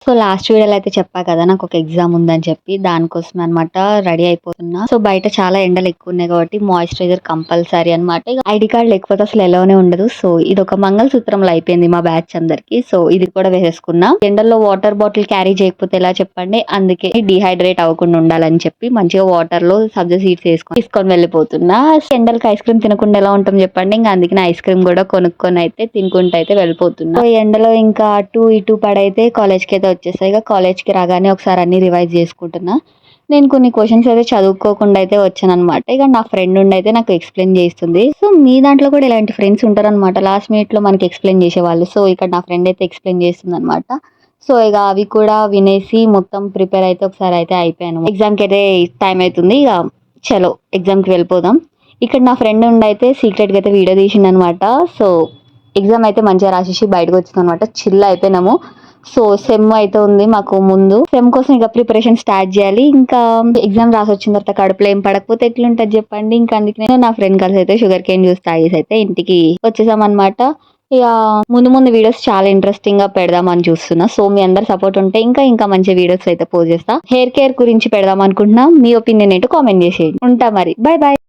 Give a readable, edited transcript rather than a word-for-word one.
So last వీడియోలో అయితే చెప్పా కదా నాకు ఒక ఎగ్జామ్ ఉందని చెప్పి దానికోసం అనమాట రెడీ అయిపోతున్నా. సో బయట చాలా ఎండలు ఎక్కువ ఉన్నాయి కాబట్టి మాయిశ్చరైజర్ కంపల్సరీ అనమాట. ఐడి కార్డ్ లేకపోతే అసలు ఎలానే ఉండదు. సో ఇది ఒక మంగళసూత్రంలో అయిపోయింది మా బ్యాచ్ అందరికి. సో ఇది కూడా వేసేసుకున్నా. ఎండల్లో వాటర్ బాటిల్ క్యారీ చేయకపోతే ఎలా చెప్పండి, అందుకే డిహైడ్రేట్ అవ్వకుండా ఉండాలని చెప్పి మంచిగా వాటర్ లో సబ్జా సీడ్స్ తీసుకొని వెళ్ళిపోతున్నా. ఎండలకి ఐస్ క్రీమ్ తినకుండా ఎలా ఉంటాం చెప్పండి, ఇంకా అందుకని ఐస్ క్రీమ్ కూడా కొనుక్కొని అయితే తినుకుంటూ అయితే వెళ్ళిపోతున్నా. సో ఎండలో ఇంకా అటు ఇటు పడైతే కాలేజ్కి అయితే వచ్చేసాయి. ఇక కాలేజ్కి రాగానే ఒకసారి అన్ని రివైజ్ చేసుకుంటున్నా. నేను కొన్ని క్వశ్చన్స్ అయితే చదువుకోకుండా అయితే వచ్చాను అనమాట. ఇక నా ఫ్రెండ్ ఉండి అయితే నాకు ఎక్స్ప్లెయిన్ చేస్తుంది. సో మీ దాంట్లో కూడా ఇలాంటి ఫ్రెండ్స్ ఉంటారనమాట, లాస్ట్ మినిట్ లో మనకి ఎక్స్ప్లెయిన్ చేసేవాళ్ళు. సో ఇక్కడ నా ఫ్రెండ్ అయితే ఎక్స్ప్లెయిన్ చేస్తుంది అనమాట. సో ఇక అవి కూడా వినేసి మొత్తం ప్రిపేర్ అయితే ఒకసారి అయితే అయిపోయాను. ఎగ్జామ్కి అయితే టైం అవుతుంది, ఇక చలో ఎగ్జామ్కి వెళ్ళిపోదాం. ఇక్కడ నా ఫ్రెండ్ ఉండి అయితే సీక్రెట్గా అయితే వీడియో తీసిండు అనమాట. సో ఎగ్జామ్ అయితే మంచిగా రాసేసి బయటకు వచ్చింది అనమాట. చిల్ అయిపోయినాము. సో సెమ్ అయితే ఉంది మాకు ముందు. సెమ్ కోసం ఇక ప్రిపరేషన్ స్టార్ట్ చేయాలి. ఇంకా ఎగ్జామ్ రాసి వచ్చిన తర్వాత కడుపులో ఏం పడకపోతే ఎట్లుంటది చెప్పండి. ఇంకా అందుకే నేను నా ఫ్రెండ్ కలిసి అయితే షుగర్ కేన్ జ్యూస్ తాగేసి అయితే ఇంటికి వచ్చేసాం అనమాట. ఇక ముందు వీడియోస్ చాలా ఇంట్రెస్టింగ్ గా పెడదామని చూస్తున్నా. సో మీ అందరు సపోర్ట్ ఉంటే ఇంకా మంచి వీడియోస్ అయితే పోస్ట్ చేస్తా. హెయిర్ కేర్ గురించి పెడదాం అనుకుంటున్నా. మీ ఒపీనియన్ ఏంటో కామెంట్ చేసేయండి. ఉంటా మరి, బై బాయ్.